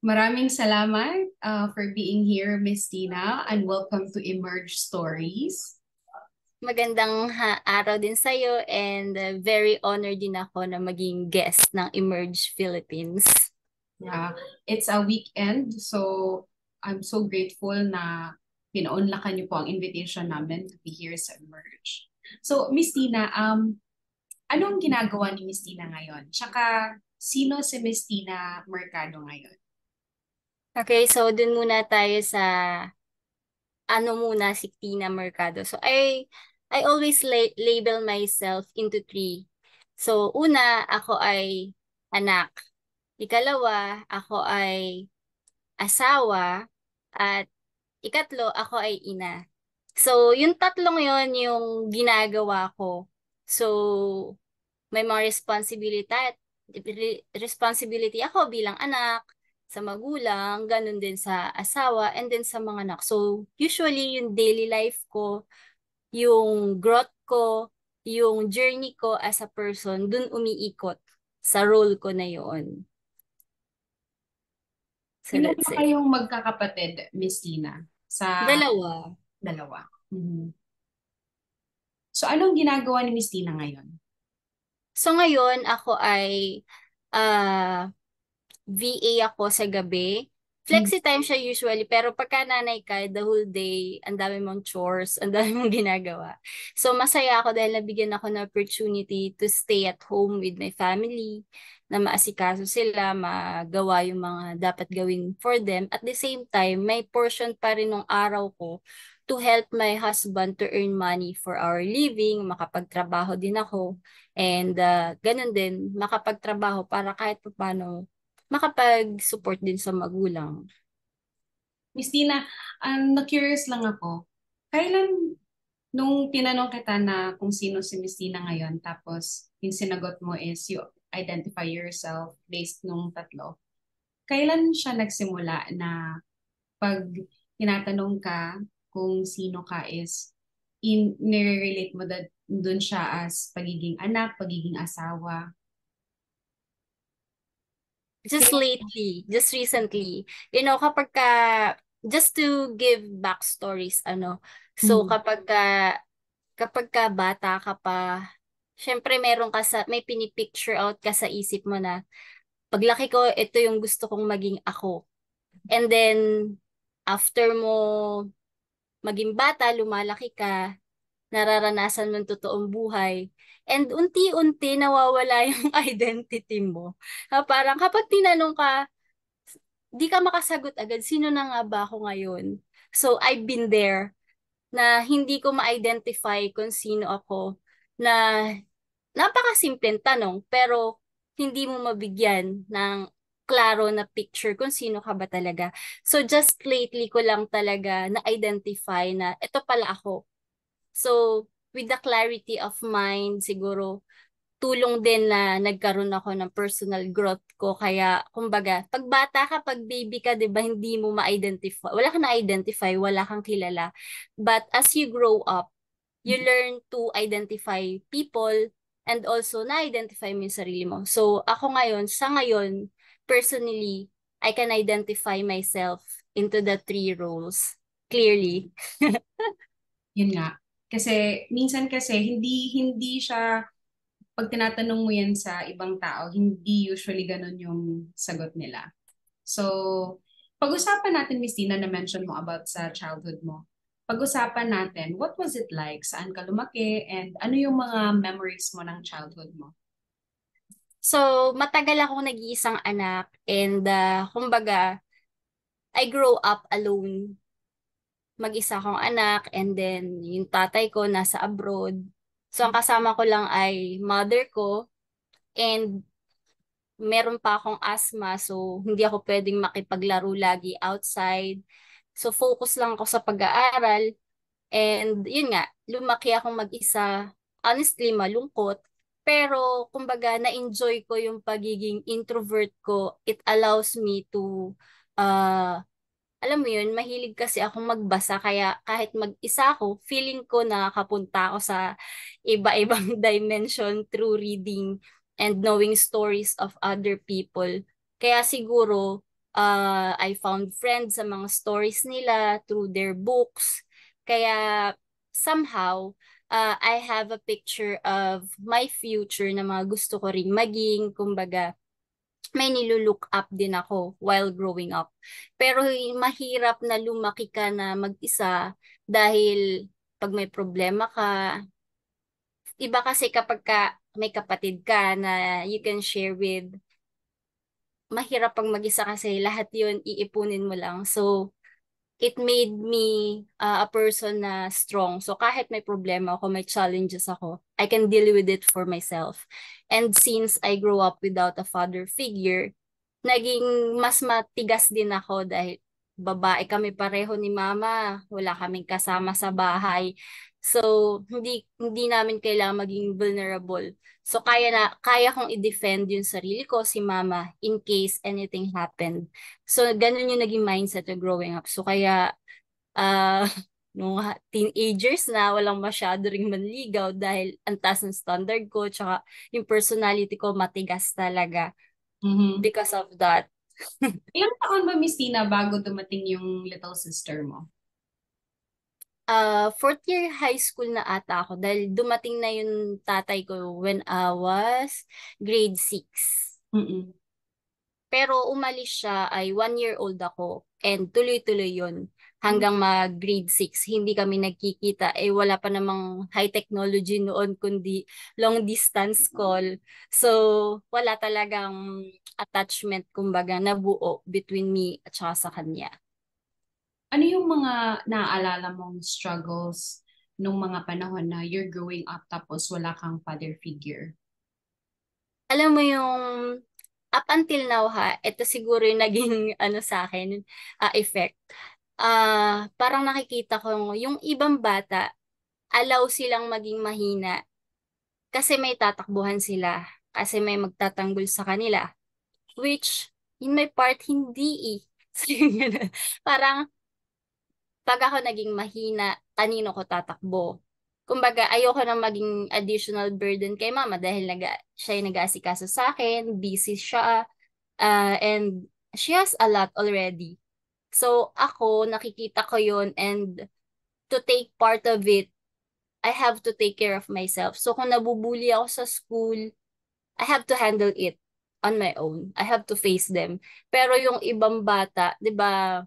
Maraming salamat for being here, Miss Tina, and welcome to Emerge Stories. Magandang araw din sa'yo and very honored din ako na maging guest ng Emerge Philippines. Yeah, it's a weekend, so I'm so grateful na pinaunlakan niyo po ang invitation namin to be here sa Emerge. So, Miss Tina, anong ginagawa ni Miss Tina ngayon? Tsaka, sino si Miss Tina Mercado ngayon? Okay, so dun muna tayo sa ano muna si Tina Mercado. So I always label myself into three. So una, ako ay anak. Ikalawa, ako ay asawa. At ikatlo, ako ay ina. So, yung tatlong yon yung ginagawa ko. So, may mga responsibility ako bilang anak, sa magulang, ganun din sa asawa, and then sa mga anak. So, usually yung daily life ko, yung growth ko, yung journey ko as a person, dun umiikot sa role ko na yun. So, Ilan that's pa it. kayong magkakapatid, Miss Tina? Sa Dalawa. dalawa. Mhm. So, anong ginagawa ni Miss Tina ngayon? So, ngayon, ako ay ah VA ako sa gabi. Mm. Flexi time siya usually, pero pagka nanay ka, the whole day, ang dami mong chores, ang dami mong ginagawa. So, masaya ako dahil nabigyan ako ng opportunity to stay at home with my family, na maasikaso sila, magawa yung mga dapat gawin for them. At the same time, may portion pa rin ng araw ko to help my husband to earn money for our living, makapagtrabaho din ako, and ganun din, makapagtrabaho para kahit paano makapag-support din sa magulang. Miss Tina, na-curious lang ako. Kailan, nung tinanong kita na kung sino si Miss Tina ngayon, tapos yung sinagot mo is you identify yourself based nung tatlo, kailan siya nagsimula na pag tinatanong ka kung sino ka is nire-relate mo dun siya as pagiging anak, pagiging asawa? Just Kailan? lately, just recently, kapag ka, just to give backstories, so Mm. kapag ka bata ka pa, syempre may pinipicture out ka sa isip mo na, paglaki ko, ito yung gusto kong maging ako. And then, after mo maging bata, lumalaki ka, nararanasan mo ang totoong buhay. And unti-unti nawawala yung identity mo. Parang kapag tinanong ka, di ka makasagot agad, sino na nga ba ako ngayon? So, I've been there na hindi ko ma-identify kung sino ako, na napakasimpleng tanong pero hindi mo mabigyan ng klaro na picture kung sino ka ba talaga. So, just lately ko lang talaga na-identify na ito pala ako. So, with the clarity of mind, siguro, tulong din na nagkaroon ako ng personal growth ko. Kaya, kumbaga, pag bata ka, pag baby ka, di ba, hindi mo ma-identify. Wala kang na-identify, wala kang kilala. But as you grow up, you learn to identify people and also na-identify mo yung sarili mo. So, ako ngayon, sa ngayon, personally, I can identify myself into the three roles clearly. Yun nga. Kasi minsan kasi hindi hindi siya pag tinatanong mo yan sa ibang tao, hindi usually ganun yung sagot nila. So, pag-usapan natin, Miss Tina, na mention mo about sa childhood mo. Pag-usapan natin, what was it like? Saan ka lumaki? And ano yung mga memories mo ng childhood mo? So, matagal akong nag-iisang anak and kumbaga, I grow up alone. Mag-isa akong anak and then yung tatay ko nasa abroad. So, ang kasama ko lang ay mother ko and meron pa akong asthma so hindi ako pwedeng makipaglaro lagi outside. So, focus lang ako sa pag-aaral and yun nga, lumaki akong mag-isa. Honestly, malungkot. Pero, kumbaga, na-enjoy ko yung pagiging introvert ko. It allows me to uh, alam mo yun, mahilig kasi akong magbasa kaya kahit mag-isa ako, feeling ko nakakapunta ako sa iba-ibang dimension through reading and knowing stories of other people. Kaya siguro, I found friends sa mga stories nila through their books. Kaya somehow, I have a picture of my future na mga gusto ko ring maging. Kumbaga, may nilulook up din ako while growing up. Pero mahirap na lumaki ka na mag-isa dahil pag may problema ka, iba kasi kapag may kapatid ka na you can share with, mahirap pag mag-isa kasi lahat yun iipunin mo lang. So, it made me a person na strong. So kahit may problema ako, may challenges ako, I can deal with it for myself. And since I grew up without a father figure, naging mas matigas din ako dahil babae kami pareho ni mama, wala kaming kasama sa bahay. So hindi namin kailangan maging vulnerable. So kaya kong i-defend yung sarili ko, si mama, in case anything happened. So ganun yung naging mindset of growing up. So kaya uh, nung teenagers na walang masyado ring manligaw dahil ang taas ng standard ko, tsaka yung personality ko matigas talaga Mhm. because of that. Ilang taon ba, Miss Tina, bago dumating yung little sister mo? Fourth year high school na ata ako dahil dumating na yung tatay ko when I was grade 6. Mm-mm. Pero umalis siya ay 1 year old ako and tuloy-tuloy yun hanggang mag-grade 6. Hindi kami nagkikita. Eh wala pa namang high technology noon kundi long distance call. So wala talagang attachment kumbaga nabuo between me at saka sa kanya. Ano yung mga naaalala mong struggles nung mga panahon na you're growing up tapos wala kang father figure? Alam mo yung up until now ha, ito siguro yung naging ano sa akin, effect. Parang nakikita ko yung ibang bata, allow silang maging mahina kasi may tatakbuhan sila, kasi may magtatanggol sa kanila. Which, in my part, hindi eh. So, yun yun. Parang, pag ako naging mahina, kanino ko tatakbo? Kumbaga, ayoko na maging additional burden kay mama dahil siya yung nag-aasikaso sa akin, busy siya, and she has a lot already. So, ako, nakikita ko yun and to take part of it, I have to take care of myself. So, kung nabubuli ako sa school, I have to handle it on my own. I have to face them. Pero yung ibang bata, 'di ba,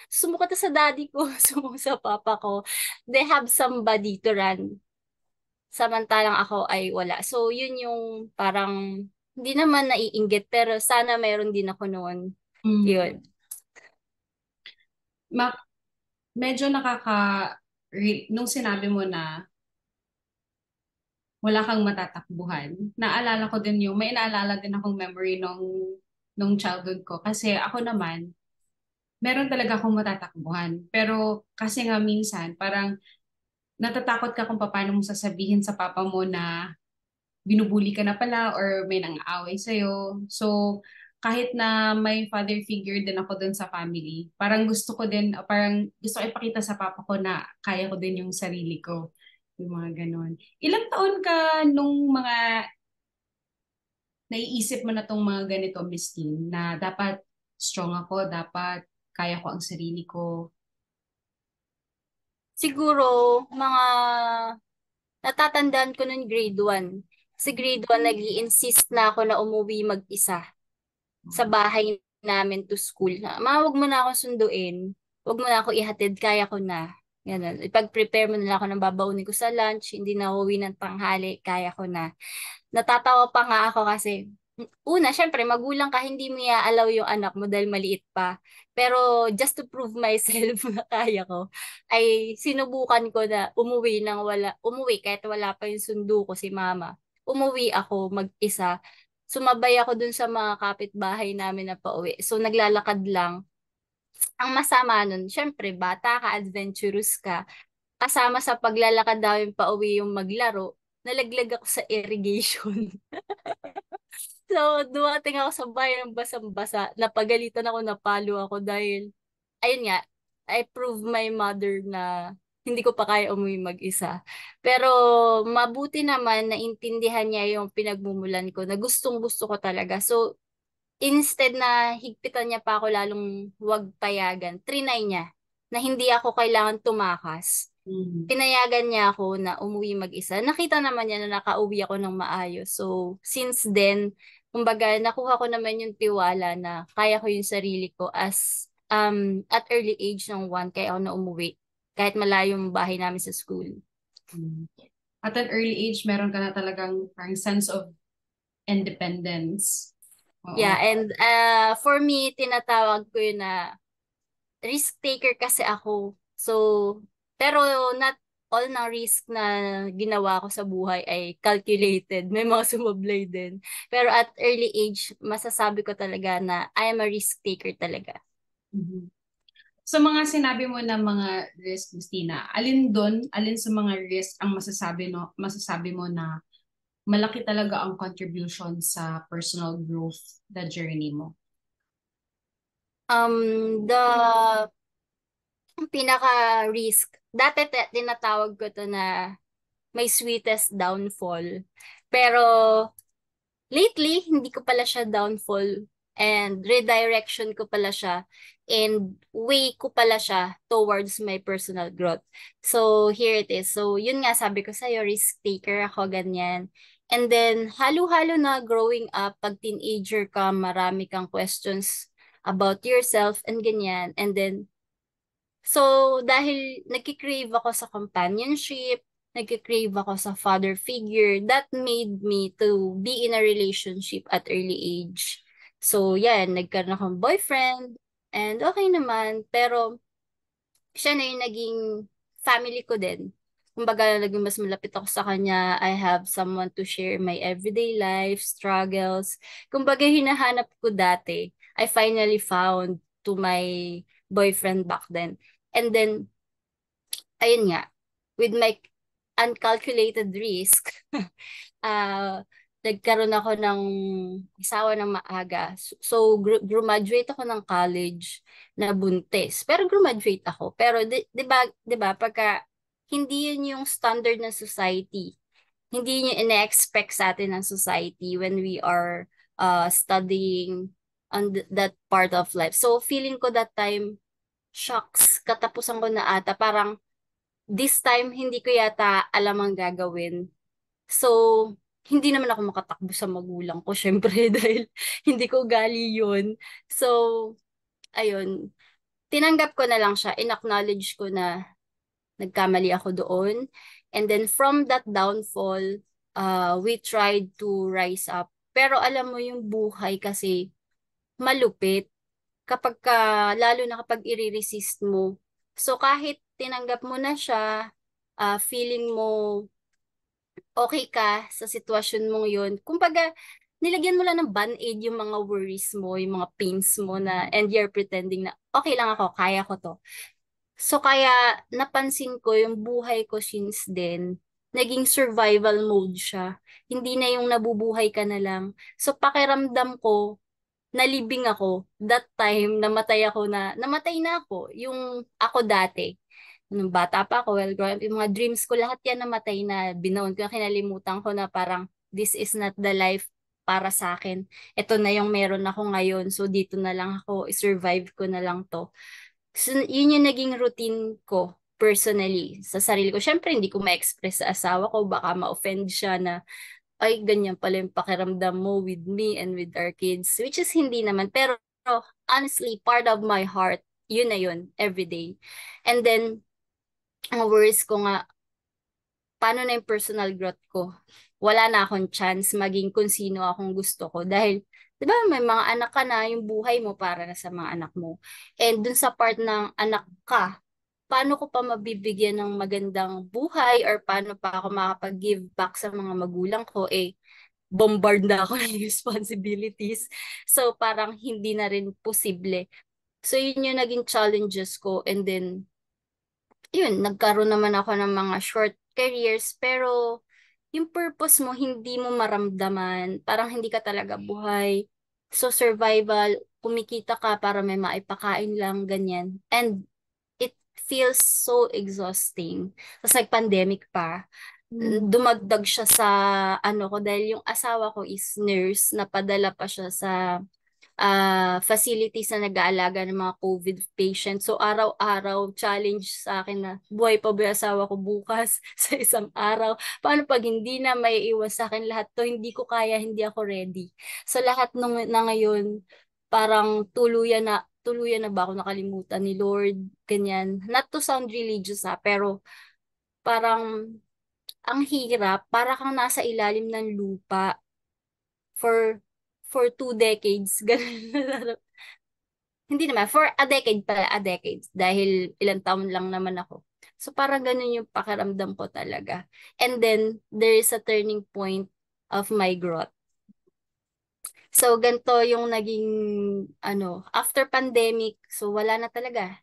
sumukat na sa daddy ko, sumukat sa papa ko. They have somebody to run. Samantalang ako ay wala. So, yun yung parang hindi naman naiinggit pero sana meron din ako noon. Mm. Yun. Ma medyo nung sinabi mo na wala kang matatakbuhan, naalala ko din yung, may naalala din akong memory nung childhood ko. Kasi ako naman, meron talaga akong matatakbuhan. Pero kasi nga minsan, parang natatakot ka kung paano mo sasabihin sa papa mo na binubuli ka na pala or may nang-aaway sa'yo. So, kahit na may father figure din ako dun sa family, parang gusto ko din, parang gusto ko ipakita sa papa ko na kaya ko din yung sarili ko. Yung mga ganon. Ilang taon ka nung mga naiisip mo na tong mga ganito, Miss Teen, na dapat strong ako, dapat kaya ko ang sarili ko. Siguro, mga natatandaan ko noon grade 1. Sa grade 1, nag-i-insist na ako na umuwi mag-isa sa bahay namin to school. Wag mo na akong sunduin. Wag mo na ako ihatid. Kaya ko na. Ganun. Ipag-prepare mo na lang ako ng babaunin ko sa lunch. Hindi na uwi ng tanghali. Kaya ko na. Natatawa pa nga ako kasi, una, syempre, magulang ka, hindi mo i-allow yung anak mo dahil maliit pa. Pero just to prove myself na kaya ko, ay sinubukan ko na umuwi kahit wala pa yung sundo ko si mama. Umuwi ako mag-isa. Sumabay ako dun sa mga kapitbahay namin na pauwi. So, naglalakad lang. Ang masama nun, syempre, bata ka, adventurous ka. Kasama sa paglalakad namin pauwi yung maglaro, nalaglag ako sa irrigation. So, dumating ako sa bayan ng basang-basa, napagalitan ako, napalo ako dahil, ayun nga, I proved my mother na hindi ko pa kaya umuwi mag-isa. Pero mabuti naman naintindihan niya yung pinagmumulan ko na gustong-gusto ko talaga. So, instead na higpitan niya pa ako lalong wag payagan, trinay niya na hindi ako kailangan tumakas. Mm. Pinayagan niya ako na umuwi mag-isa. Nakita naman niya na nakauwi ako ng maayos. So, since then, kumbaga, nakuha ko naman yung tiwala na kaya ko yung sarili ko at early age ng 1, kaya ako na umuwi. Kahit malayo yung bahay namin sa school. Mm. At an early age, meron ka na talagang parang sense of independence. Yeah, Oo. and for me, tinatawag ko yun na risk taker kasi ako. So, pero not all ng risk na ginawa ko sa buhay ay calculated. May mga sumablay din. Pero at early age, masasabi ko talaga na I am a risk taker talaga. Mhm. Sa mga sinabi mo na mga risk, Christina, alin sa mga risk ang masasabi mo na malaki talaga ang contribution sa personal growth, the journey mo? The pinaka-risk, dati tinatawag ko to na may sweetest downfall. Pero lately, hindi ko pala siya downfall and redirection ko pala siya and way ko pala siya towards my personal growth. So, here it is. So, yun nga sabi ko sa'yo, risk taker ako, ganyan. And then, halo-halo na growing up, pag teenager ka, marami kang questions about yourself and ganyan. And then, so, dahil nagkikrave ako sa companionship, nagkikrave ako sa father figure, that made me to be in a relationship at early age. So, yan, nagkaroon akong boyfriend, and okay naman, pero siya na yung naging family ko din. Kumbaga, naging mas malapit ako sa kanya. I have someone to share my everyday life, struggles. Kumbaga, hinahanap ko dati. I finally found to my boyfriend back then. And then, ayun nga, with my uncalculated risk, ah nagkaroon ako ng asawa ng maaga. So, graduate ako ng college na buntis. Pero graduate ako. Pero di ba, pagka hindi yun yung standard ng society, hindi yun yung ina-expect sa atin ng society when we are studying on that part of life. So, feeling ko that time, shocks, katapusan ko na ata. Parang this time, hindi ko yata alam ang gagawin. So, hindi naman ako makatakbo sa magulang ko, syempre, dahil hindi ko gali yun. So, ayun, tinanggap ko na lang siya, in-acknowledge ko na nagkamali ako doon. And then from that downfall, we tried to rise up. Pero alam mo yung buhay kasi malupit lalo na kapag i-resist mo. So kahit tinanggap mo na siya, feeling mo okay ka sa sitwasyon mong yun. Kumbaga, nilagyan mo lang ng band-aid yung mga worries mo, yung mga pains mo na, and you're pretending na, okay lang ako, kaya ko to. So, kaya napansin ko yung buhay ko since then, naging survival mode siya. Hindi na yung nabubuhay ka na lang. So, pakiramdam ko, nalibing ako. That time, namatay na ako. Yung ako dati. Nung bata pa ako, well, growing up, yung mga dreams ko, lahat yan namatay na. Binaon ko, kinalimutan ko na parang, this is not the life para sa akin. Ito na yung meron ako ngayon. So, dito na lang ako, survive ko na lang to. So, yun yung naging routine ko personally sa sarili ko. Syempre, hindi ko ma-express sa asawa ko. Baka ma-offend siya na, ay, ganyan pala yung pakiramdam mo with me and with our kids. Which is hindi naman. Pero honestly, part of my heart, yun na yun, every day. And then, ang worries ko nga, paano na yung personal growth ko? Wala na akong chance maging kung sino akong gusto ko. Dahil, di ba, may mga anak ka na, yung buhay mo para na sa mga anak mo. And dun sa part ng anak ka, paano ko pa mabibigyan ng magandang buhay or paano pa ako makapag-give back sa mga magulang ko? Bombard na ako ng responsibilities. So, parang hindi na rin posible. So, yun yung naging challenges ko. And then, yun, nagkaroon naman ako ng mga short careers, pero yung purpose mo, hindi mo maramdaman. Parang hindi ka talaga buhay. So, survival, kumikita ka para may maipakain lang, ganyan. And it feels so exhausting. Tapos pandemic pa, Mm. dumagdag siya sa ano ko dahil yung asawa ko is nurse, napadala pa siya sa facilities na nag-aalaga ng mga COVID patients. So araw-araw challenge sa akin na buhay pa ba yung asawa ko bukas sa isang araw? Paano pag hindi na may iwas sa akin lahat to? Hindi ko kaya, hindi ako ready. So lahat na ngayon, parang tuluyan na ba ako nakalimutan ni Lord, ganyan. Not to sound religious pero parang ang hirap, para kang nasa ilalim ng lupa for 2 decades. Ganun. Hindi naman, for a decade pala, a decade. Dahil ilang taon lang naman ako. So parang ganun yung pakiramdam ko talaga. And then, there is a turning point of my growth. So, ganito yung naging, after pandemic, so wala na talaga.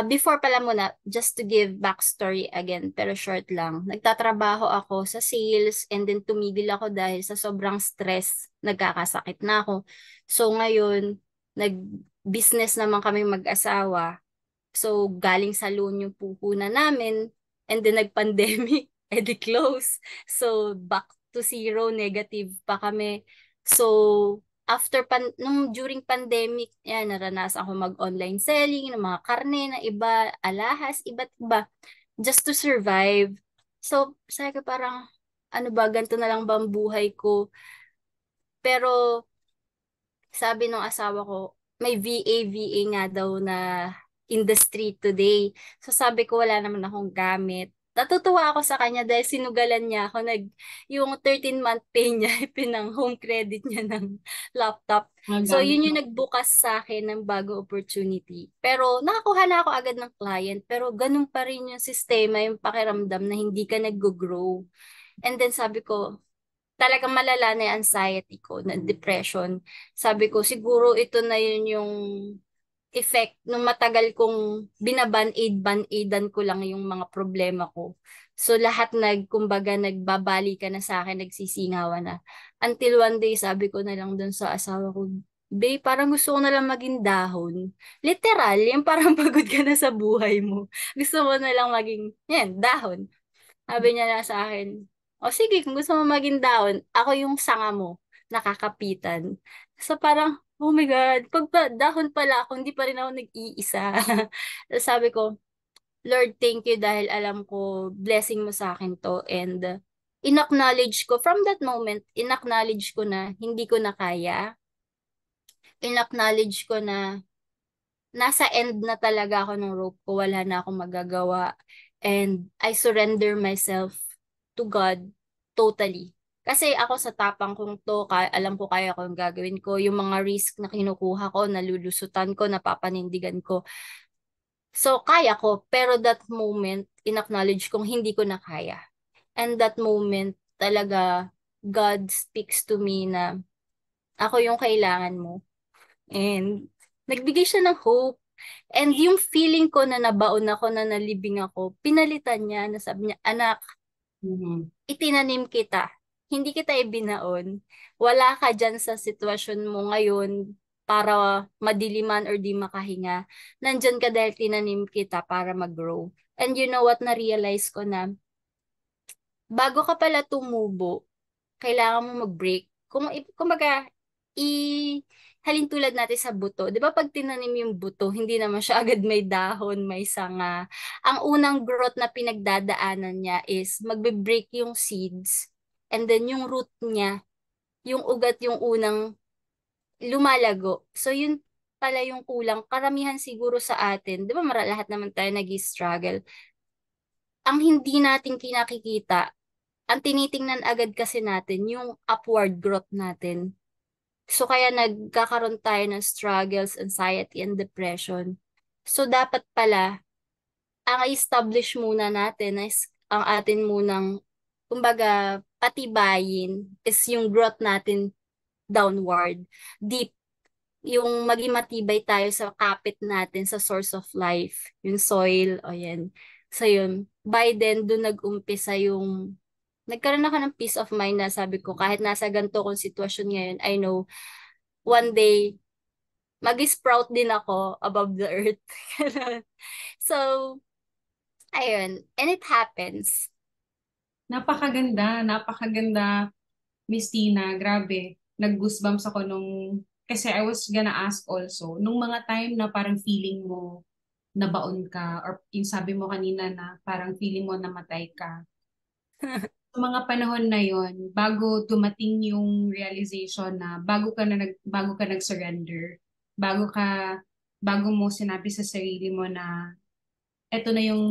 Before pala muna, just to give backstory again, pero short lang. Nagtatrabaho ako sa sales and then tumigil ako dahil sa sobrang stress, nagkakasakit na ako. So ngayon, nag-business naman kami mag-asawa. So galing sa loan yung puhunan namin and then nag-pandemic, edi close. So back to zero, negative pa kami. So during pandemic, yan, naranasan ako mag-online selling ng mga karne na iba, alahas, iba't iba, just to survive. So, sabi ko parang, ano ba, ganito na lang ba ang buhay ko? Pero, sabi ng asawa ko, may VA nga daw na industry today. So sabi ko wala naman akong gamit. Natutuwa ako sa kanya dahil sinugalan niya ako. Yung 13-month pay niya, pinang home credit niya ng laptop. So Magamit yun mo. yung nagbukas sa akin ng bago opportunity. Pero nakakuha na ako agad ng client. Pero ganun pa rin yung sistema, yung pakiramdam na hindi ka nag-grow. And then sabi ko, talagang malala na yung anxiety ko, na depression. Sabi ko, siguro ito na yun yung effect nung matagal kong binaban-aid-ban-aidan ko lang yung mga problema ko. So lahat kumbaga nagbabali ka na sa akin, nagsisingawan na. Until one day, sabi ko na lang dun sa asawa ko, babe, parang gusto ko na lang maging dahon. Literal, yung parang pagod ka na sa buhay mo. Gusto mo na lang maging, yan, dahon. Sabi niya na sa akin, o sige, kung gusto mo maging daon, ako yung sanga mo, nakakapitan. So parang, oh my God, dahon pala ako, hindi pa rin ako nag-iisa. Sabi ko, Lord, thank you dahil alam ko, blessing mo sa akin to. And in-acknowledge ko, from that moment, in-acknowledge ko na hindi ko na kaya. In-acknowledge ko na nasa end na talaga ako ng rope ko, wala na akong magagawa. And I surrender myself to God totally. Kasi ako sa tapang kong to, alam ko kaya ko yung gagawin ko, yung mga risk na kinukuha ko, nalulusutan ko, napapanindigan ko. So, kaya ko, pero that moment, in-acknowledge kong hindi ko na kaya. And that moment, talaga, God speaks to me na ako yung kailangan mo. And nagbigay siya ng hope. And yung feeling ko na nabaon ako, na nalibing ako, pinalitan niya, na sabi niya, anak, Mhm. itinanim kita. Hindi kita ibinaon. Wala ka dyan sa sitwasyon mo ngayon para madiliman or di makahinga. Nandyan ka dahil tinanim kita para mag-grow. And you know what, na-realize ko na, bago ka pala tumubo, kailangan mo mag-break. Kumbaga, halin tulad natin sa buto. Di ba pag tinanim yung buto, hindi naman siya agad may dahon, may sanga. Ang unang growth na pinagdadaanan niya is magbe-break yung seeds. And then yung root niya, yung ugat yung unang lumalago. So yun pala yung kulang. Karamihan siguro sa atin, di ba lahat naman tayo nag-struggle. Ang hindi natin kinakikita, ang tinitingnan agad kasi natin yung upward growth natin. So kaya nagkakaroon tayo ng struggles, anxiety, and depression. So dapat pala, ang establish muna natin is ang atin munang, kumbaga, patibayin is yung growth natin downward, deep, yung maging matibay tayo sa kapit natin, sa source of life, yung soil, o yan. So yun, by then, doon nag-umpisa yung nagkaroon ako ng peace of mind na sabi ko, kahit nasa ganito kong sitwasyon ngayon, I know, one day, mag-sprout din ako above the earth. So, ayun. And it happens. Napakaganda, napakaganda, Miss Tina. Grabe. Nag-goosebumps ako nung kasi I was gonna ask also, nung mga time na parang feeling mo nabaon ka or yung sabi mo kanina na parang feeling mo namatay ka, sa mga panahon na yon bago dumating yung realization na bago ka nag-surrender, bago ka bago mo sinabi sa sarili mo na eto na yung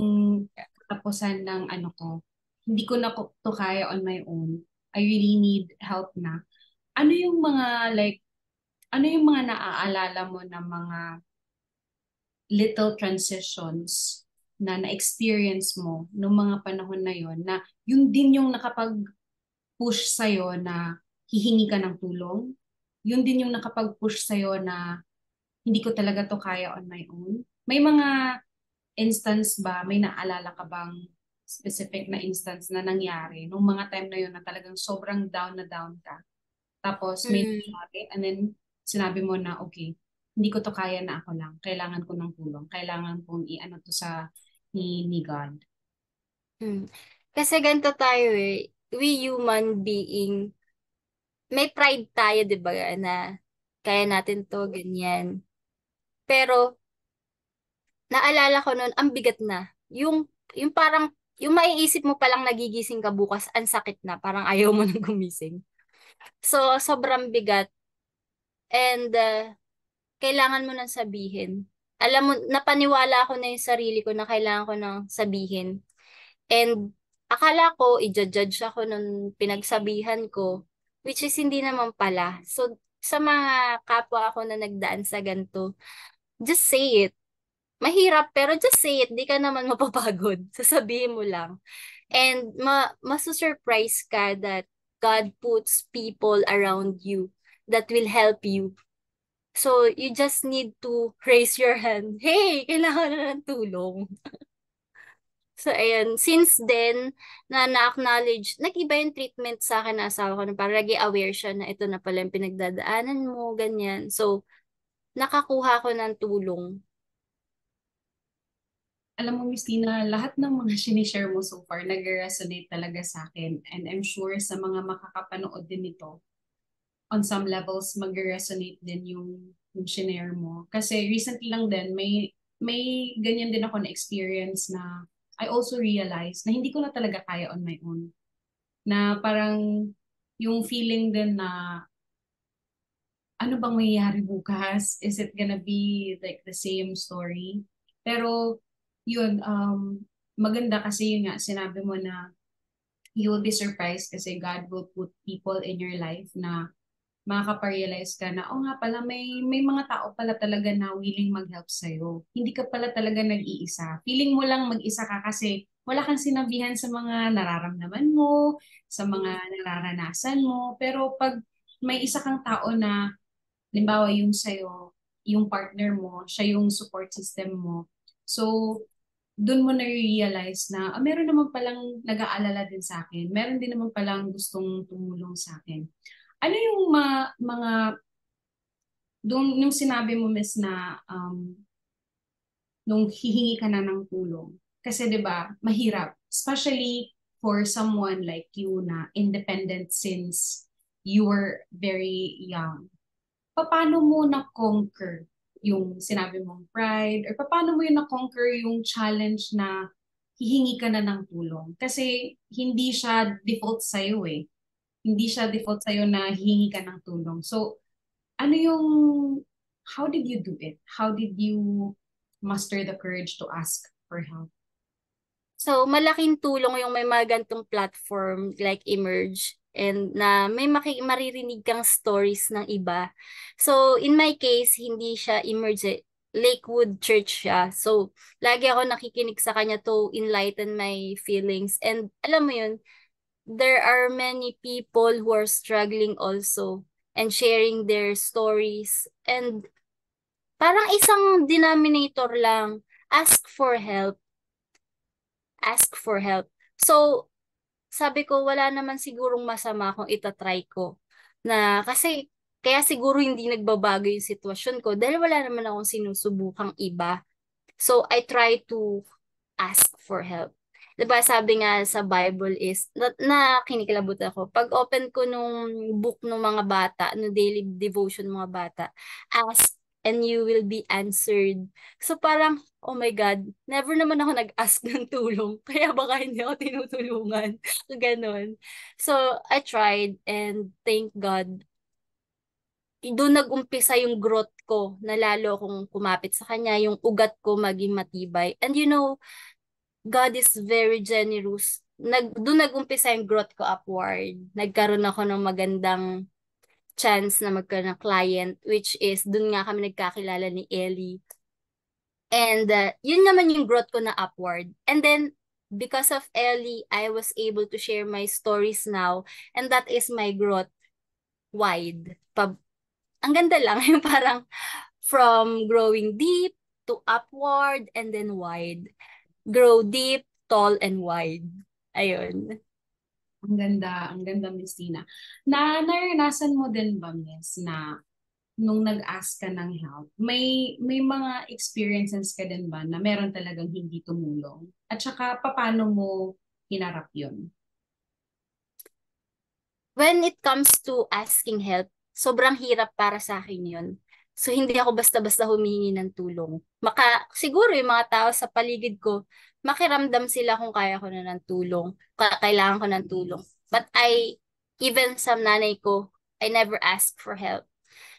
katapusan ng ano ko, hindi ko na to kaya on my own. I really need help na. Ano yung mga like ano yung mga naaalala mo na mga little transitions na na-experience mo noong mga panahon na yon na yun din yung nakapag-push sa'yo na hihingi ka ng tulong? Yun din yung nakapag-push sa'yo na hindi ko talaga to kaya on my own? May mga instance ba, may naalala ka bang specific na instance na nangyari nung mga time na yun na talagang sobrang down na down ka? Tapos may Mm. nangyari and then sinabi mo na, okay, hindi ko to kaya na ako lang. Kailangan ko ng tulong. Kailangan kong i-ano to sa ni God. Mm. Kasi ganito tayo eh. We human being, may pride tayo, di ba, na kaya natin to, ganyan. Pero, naalala ko noon, ang bigat na. Yung parang, yung maiisip mo palang nagigising ka bukas, ang sakit na, parang ayaw mo nang gumising. So, sobrang bigat. And, kailangan mo nang sabihin. Alam mo, napaniwala ko na yung sarili ko na kailangan ko nang sabihin. And akala ko, i-judge ako nung pinagsabihan ko, which is hindi naman pala. So, sa mga kapwa ako na nagdaan sa ganito, just say it. Mahirap, pero just say it. Di ka naman mapapagod. Sasabihin mo lang. And masusurprise ka that God puts people around you that will help you. So, you just need to raise your hand. Hey, kailangan na ng tulong. So, ayan. Since then, na-acknowledge, nag-iba yung treatment sa akin na asawa ko na parang lagi aware siya na ito na pala yung pinagdadaanan mo, ganyan. So, nakakuha ko ng tulong. Alam mo, Miss Tina, lahat ng mga sinishare mo so far nag-resonate talaga sa akin. And I'm sure sa mga makakapanood din nito, on some levels mag-resonate din yung shinare mo. Kasi recently lang din, may ganyan din ako na experience na I also realized na hindi ko na talaga kaya on my own. Na parang yung feeling din na ano bang mangyayari bukas? Is it gonna be like the same story? Pero yun, maganda kasi yun nga, sinabi mo na you will be surprised kasi God will put people in your life na makakaparealize ka na, oh nga pala, may mga tao pala talaga na willing mag-help sa'yo. Hindi ka pala talaga nag-iisa. Feeling mo lang mag-isa ka kasi wala kang sinabihan sa mga nararamdaman mo, sa mga nararanasan mo. Pero pag may isa kang tao na, limbawa yung sa'yo, yung partner mo, siya yung support system mo. So, doon mo na-realize na meron naman palang nag-aalala din sa akin. Meron din naman palang gustong tumulong sa akin. Ano yung mga doon yung sinabi mo miss na nung hihingi ka na ng tulong. Kasi 'di ba, mahirap, especially for someone like you na independent since you were very young. Paano mo na-conquer yung sinabi mong pride or paano mo yung na-conquer yung challenge na hihingi ka na ng tulong? Kasi hindi siya default sa'yo eh. Hindi siya default sa'yo na hihingi ka ng tulong. So, ano yung, how did you do it? How did you muster the courage to ask for help? So, malaking tulong yung may mga gantong platform like Emerge and na may maririnig kang stories ng iba. So, in my case, hindi siya Emerge, Lakewood Church siya. So, lagi ako nakikinig sa kanya to enlighten my feelings. And alam mo yun, there are many people who are struggling also and sharing their stories. And parang isang denominator lang, ask for help. Ask for help. So, sabi ko, wala naman sigurong masama kung itatry ko. Na, kasi, kaya siguro hindi nagbabago yung sitwasyon ko dahil wala naman akong sinusubukang iba. So, I try to ask for help. Diba sabi nga sa Bible is, na kinikilabot ako, pag open ko nung book ng mga bata, no daily devotion ng mga bata, ask and you will be answered. So parang, oh my God, never naman ako nag-ask ng tulong, kaya baka hindi ako tinutulungan. Ganon. So I tried and thank God, doon nag-umpisa yung growth ko na lalo akong kumapit sa kanya, yung ugat ko maging matibay. And you know, God is very generous. Doon nag-umpisa yung growth ko upward. Nagkaroon ako ng magandang chance na magkaroon ng client, which is doon nga kami nagkakilala ni Ellie. And yun naman yung growth ko na upward. And then, because of Ellie, I was able to share my stories now. And that is my growth wide. Ang ganda lang, yung parang from growing deep to upward and then wide. Grow deep, tall, and wide. Ayun. Ang ganda, Miss Tina. Naranasan mo din ba, Miss, na nung nag-ask ka ng help, may mga experiences ka din ba na meron talagang hindi tumulong? At saka, paano mo hinarap yun? When it comes to asking help, sobrang hirap para sa akin yun. So, hindi ako basta-basta humingi ng tulong. Siguro yung mga tao sa paligid ko, makiramdam sila kung kaya ko na ng tulong, kailangan ko ng tulong. But even sa nanay ko, I never ask for help.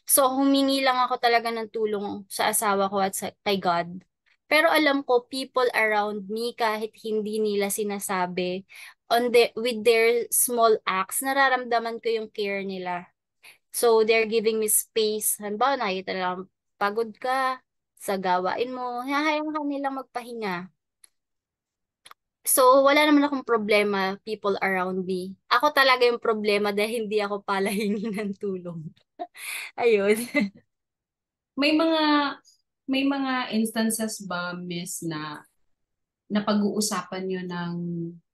So, humingi lang ako talaga ng tulong sa asawa ko at kay God. Pero alam ko, people around me, kahit hindi nila sinasabi, with their small acts, nararamdaman ko yung care nila. So, they're giving me space. Halimbawa, nakita lang, pagod ka sa gawain mo, hayaan ka nilang magpahinga. So, wala naman akong problema, people around me. Ako talaga yung problema dahil hindi ako pala hingi ng tulong. Ayun. May mga may mga instances ba, Miss, na napag-uusapan nyo ng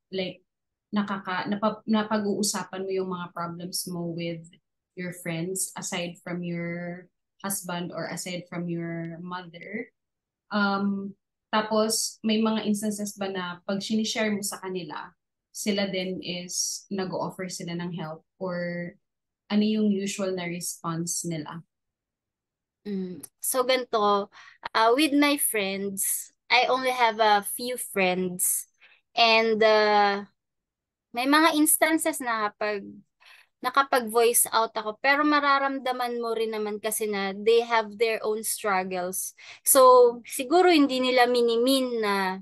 like napag-uusapan mo yung mga problems mo with your friends aside from your husband or aside from your mother? Tapos may mga instances ba na pag sinishare mo sa kanila, sila din is nag-offer sila ng help or ano yung usual na response nila? So ganito, with my friends, I only have a few friends. And may mga instances na nakapag-voice out ako, pero mararamdaman mo rin naman kasi na they have their own struggles. So siguro hindi nila minimin na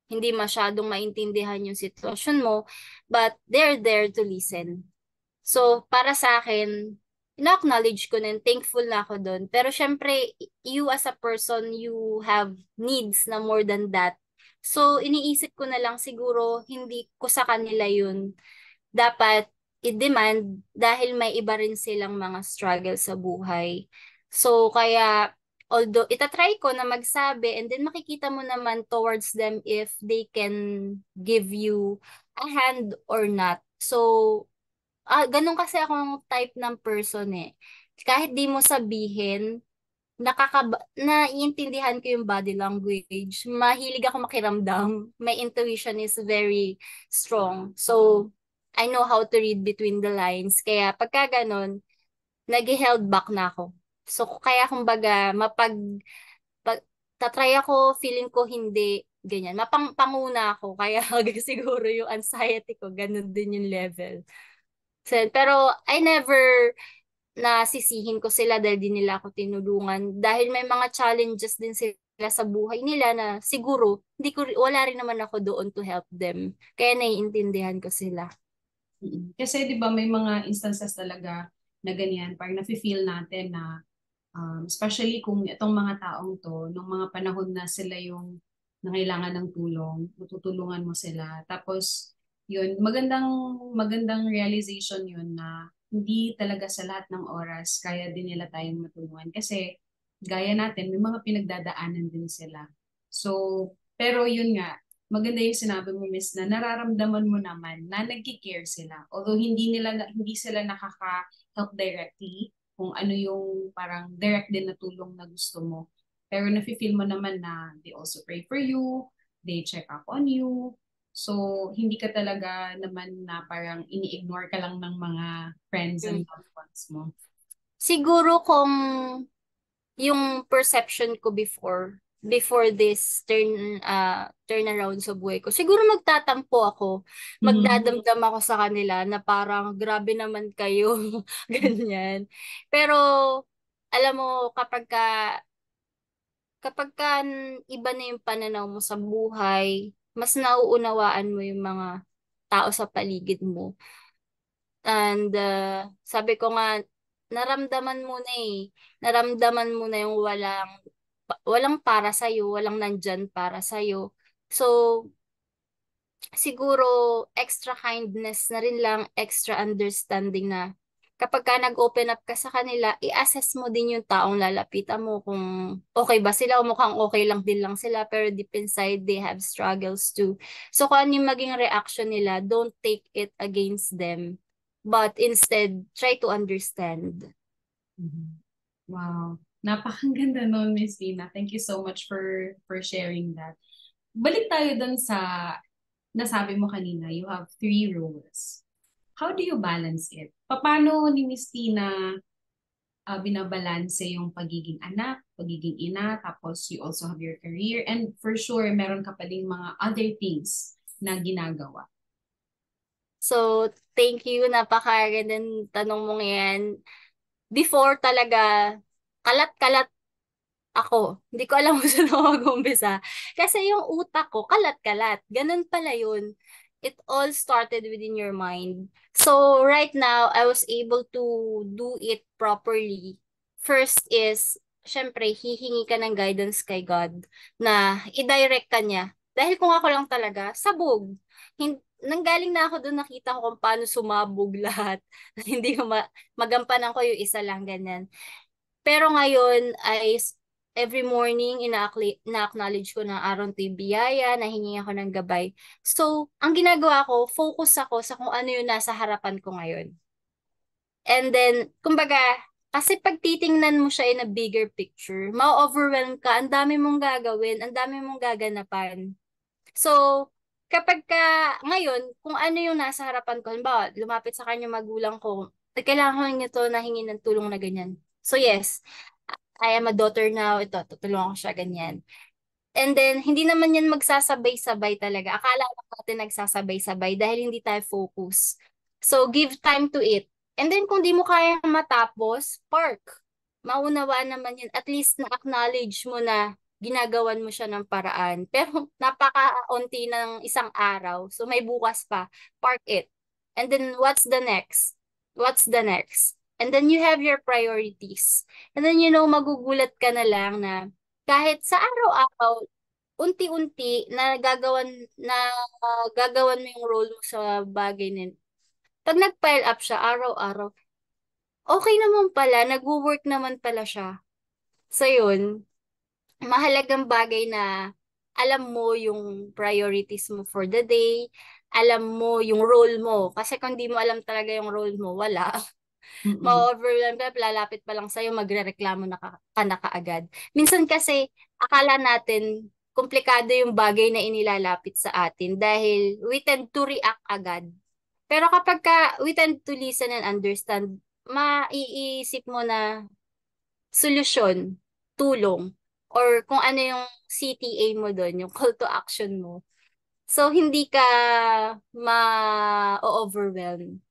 hindi masyadong maintindihan yung sitwasyon mo, but they're there to listen. So, para sa akin, ina-acknowledge ko na, thankful na ako doon. Pero syempre, you as a person, you have needs na more than that. So, iniisip ko na lang siguro, hindi ko sa kanila yun dapat i-demand dahil may iba rin silang mga struggle sa buhay. So, kaya, although itatry ko na magsabi and then makikita mo naman towards them if they can give you a hand or not. So, ganun kasi akong type ng person eh. Kahit di mo sabihin, naiintindihan ko yung body language. Mahilig ako makiramdam. My intuition is very strong. So, I know how to read between the lines. Kaya pagka ganun, nag-held back na ako. So, kaya kumbaga, pag, tatry ako, feeling ko hindi, ganyan. Panguna ako. Kaya siguro yung anxiety ko, ganun din yung level. So, pero I never nasisihin ko sila dahil di nila ako tinulungan. Dahil may mga challenges din sila sa buhay nila na siguro wala rin naman ako doon to help them. Kaya naiintindihan ko sila. Kasi 'di ba may mga instances talaga na ganyan, parang nafe-feel natin na especially kung itong mga taong to, nung mga panahon na sila yung nangailangan ng tulong, matutulungan mo sila. Tapos, yun, magandang realization yun na hindi talaga sa lahat ng oras kaya din nila tayong matulungan. Kasi, gaya natin, may mga pinagdadaanan din sila. So, pero yun nga, maganda yung sinabi mo, Miss, na nararamdaman mo naman na nagki-care sila. Although hindi sila nakaka-help directly, kung ano yung parang direct din na tulong na gusto mo. Pero nafe-feel mo naman na they also pray for you, they check up on you, So, hindi ka talaga naman na parang ini-ignore ka lang ng mga friends Mm. and loved ones mo. Siguro kung yung perception ko before this turnaround sa buhay ko, siguro magtatampo ako, Mhm. magdadamdam ako sa kanila na parang grabe naman kayo, ganyan. Pero alam mo kapag ka iba na yung pananaw mo sa buhay, mas nauunawaan mo yung mga tao sa paligid mo. And sabi ko nga, naramdaman mo na eh. Naramdaman mo na yung walang para sa'yo, walang nandyan para sa'yo. So, siguro extra kindness na rin lang, extra understanding na kapag ka nag-open up ka sa kanila, i-assess mo din yung taong lalapitan mo kung okay ba sila o mukhang okay lang din lang sila pero deep inside they have struggles too. So kung ano yung maging reaction nila, don't take it against them but instead try to understand. Mhm. Wow. Napakaganda nun, Miss Tina. Thank you so much for sharing that. Balik tayo dun sa nasabi mo kanina, you have three roles. How do you balance it? Paano ni Miss Tina binabalanse yung pagiging anak, pagiging ina, tapos you also have your career, and for sure, meron ka pa ding mga other things na ginagawa. So, thank you. Napakagandang tanong mong yan. Before talaga, kalat-kalat ako. Hindi ko alam kung saan ako mag-umpisa. Kasi yung utak ko, kalat-kalat. Ganun pala yun. It all started within your mind. So, right now, I was able to do it properly. First is, syempre, hihingi ka ng guidance kay God na i-direct ka niya. Dahil kung ako lang talaga, sabog. Nanggaling na ako doon, nakita ko kung paano sumabog lahat. Hindi ko magampanan ko yung isa lang, ganyan. Pero ngayon ay every morning ina-acknowledge ko na araw to'y biyaya, nahingi ako ng gabay. So, ang ginagawa ko, focus ako sa kung ano yung nasa harapan ko ngayon. And then, kumbaga, kasi pag titingnan mo siya in a bigger picture, ma-overwhelm ka, ang dami mong gagawin, ang dami mong gaganapan. So, kapag ka, ngayon, kung ano yung nasa harapan ko, halimbawa, lumapit sa kanya magulang ko, kailangan niya to na hingi ng tulong na ganyan. So, yes, I am a daughter now, ito, tutulungan ko siya, ganyan. And then, hindi naman yan magsasabay-sabay talaga. Akala lang natin nagsasabay-sabay dahil hindi tayo focus. So, give time to it. And then, kung di mo kaya matapos, park. Maunawaan naman yun. At least na-acknowledge mo na ginagawan mo siya ng paraan. Pero napaka-unti ng isang araw. So, may bukas pa. Park it. And then, what's the next? What's the next? And then, you have your priorities. And then, magugulat ka na lang na kahit sa araw-araw, unti-unti na gagawan mo yung role mo sa bagay na yun. Pag nag-pile up siya araw-araw, okay naman pala, nag-work naman pala siya. So yun, mahalagang bagay na alam mo yung priorities mo for the day, alam mo yung role mo. Kasi kung di mo alam talaga yung role mo, wala. Mm-mm. Ma-overwhelm ka, lalapit pa lang sa'yo, magre-reklamo ka na kaagad. Minsan kasi, akala natin, komplikado yung bagay na inilalapit sa atin dahil we tend to react agad. Pero kapag we tend to listen and understand, maiisip mo na solusyon, tulong, or kung ano yung CTA mo doon, yung call to action mo. So, hindi ka ma-overwhelm.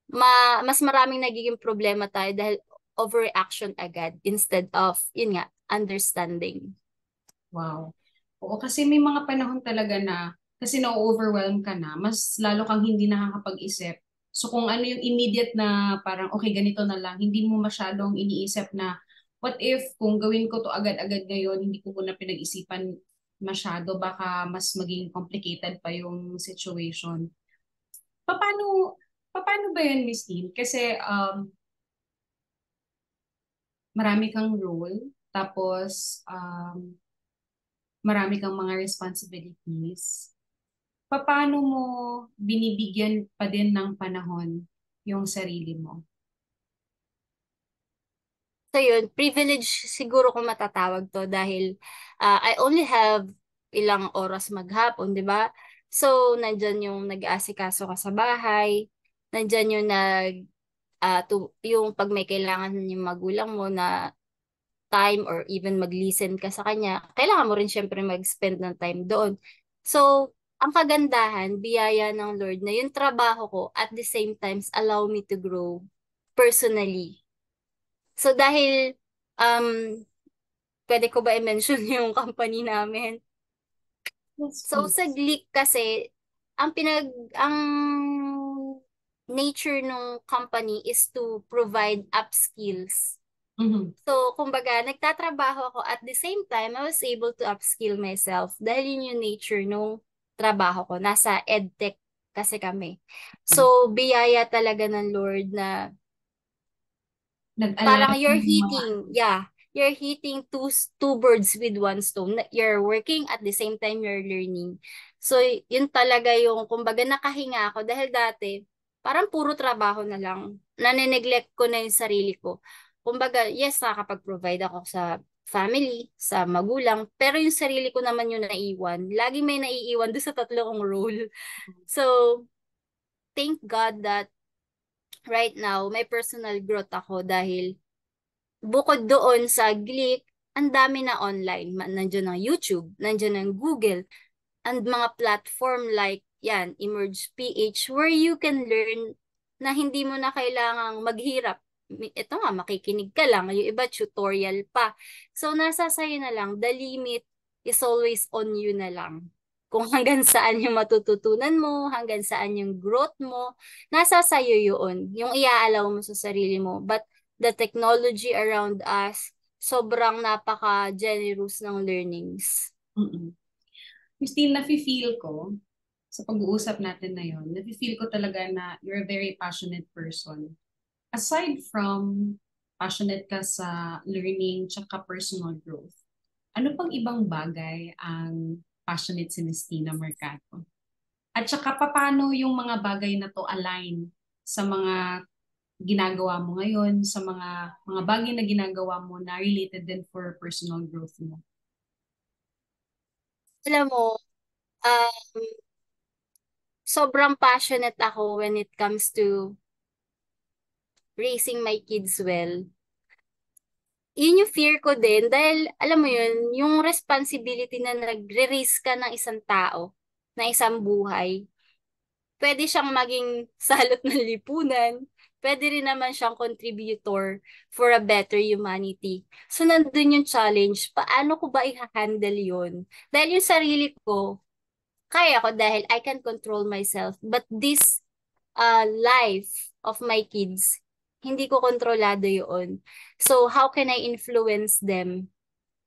Mas maraming nagiging problema tayo dahil overreaction agad instead of, yun nga, understanding. Wow. Oo, kasi may mga panahon talaga na kasi na-overwhelm ka na, mas lalo kang hindi nakakapag-isip. So kung ano yung immediate na parang okay, ganito na lang, hindi mo masyadong iniisip na what if kung gawin ko to agad-agad ngayon, hindi ko muna pinag-isipan masyado, baka mas maging complicated pa yung situation. Paano ba yun, Miss Dean? Kasi marami kang role, tapos marami kang mga responsibilities. Paano mo binibigyan pa din ng panahon yung sarili mo? So yun, privilege siguro kung matatawag to dahil I only have ilang oras maghapon, di ba? So, nandyan yung nag-aasikaso ka sa bahay, nandyan yung yung pag may kailangan yung magulang mo na time or even mag-listen ka sa kanya, kailangan mo rin syempre mag-spend ng time doon. So, ang kagandahan, biyaya ng Lord na yung trabaho ko at the same times allow me to grow personally. So, dahil, um, pwede ko ba i-mention yung company namin? Yes, So, sa please. Gleek kasi, ang nature ng company is to provide upskills. Mhm. So, kumbaga, nagtatrabaho ako at the same time, I was able to upskill myself dahil yun yung nature nung trabaho ko. Nasa EdTech kasi kami. So, biyaya talaga ng Lord na parang Nag-align you're yung mga hitting, yeah, you're hitting two birds with one stone. You're working at the same time you're learning. So, yun talaga yung, kumbaga, nakahinga ako dahil dati, parang puro trabaho na lang. Nane-neglect ko na yung sarili ko. Kumbaga, yes, nakakapag-provide ako sa family, sa magulang, pero yung sarili ko naman yung naiwan. Laging may naiiwan doon sa tatlo kong role. So, thank God that right now, may personal growth ako dahil bukod doon sa Gleek, ang dami na online. Nandiyan ang YouTube, nandiyan ang Google, and mga platform like yan, Emerge PH, where you can learn na hindi mo na kailangang maghirap. Ito nga, makikinig ka lang. Yung iba, tutorial pa. So, nasa sa'yo na lang. The limit is always on you na lang. Kung hanggang saan yung matututunan mo, hanggang saan yung growth mo, nasa sa'yo yun. Yung iaalaw mo sa sarili mo. But the technology around us, sobrang napaka-generous ng learnings. mm. Christine, nafe-feel ko sa pag-uusap natin na yon, nafe-feel ko talaga na you're a very passionate person. Aside from passionate ka sa learning tsaka personal growth, ano pang ibang bagay ang passionate si Miss Tina Mercado? At saka paano yung mga bagay na to align sa mga ginagawa mo ngayon, sa mga bagay na ginagawa mo na related din for personal growth mo? Alam mo, um, sobrang passionate ako when it comes to raising my kids well. Yun yung fear ko din dahil alam mo yun, yung responsibility na nagre-raise ka ng isang tao, na isang buhay, pwede siyang maging salot ng lipunan, pwede rin naman siyang contributor for a better humanity. So, nandun yung challenge, paano ko ba i-handle yun? Dahil yung sarili ko, kaya ko dahil I can control myself. But this life of my kids, hindi ko kontrolado yun. So, how can I influence them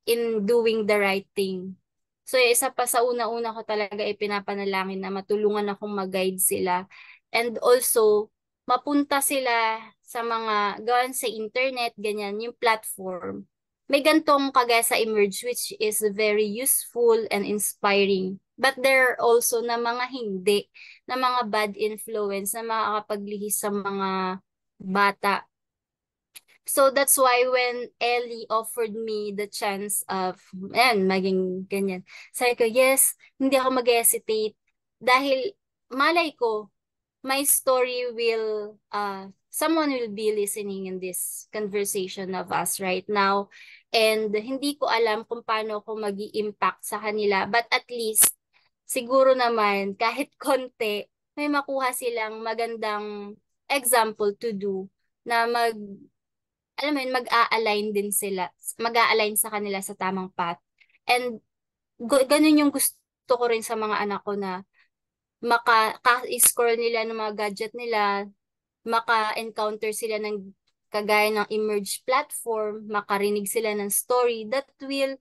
in doing the right thing? So, isa pa sa una-una ko talaga ipinapanalangin na matulungan akong mag-guide sila. And also, mapunta sila sa mga gawan sa internet, ganyan, yung platform. May gantong kagaya sa Emerge which is very useful and inspiring. But there are also na mga hindi, na mga bad influence na makakapaglihis sa mga bata. So that's why when Ellie offered me the chance of, maging ganyan. Sabi ko, yes, hindi ako mag-hesitate. Dahil malay ko, my story will, someone will be listening in this conversation of us right now. And hindi ko alam kung paano ako mag impact sa kanila. But at least, siguro naman, kahit konti, may makuha silang magandang example to do na alam mo yun, mag-a-align din sila, mag-a-align sa kanila sa tamang path. And ganun yung gusto ko rin sa mga anak ko na maka-scroll nila ng mga gadget nila, maka-encounter sila ng kagaya ng Emerge platform, makarinig sila ng story that will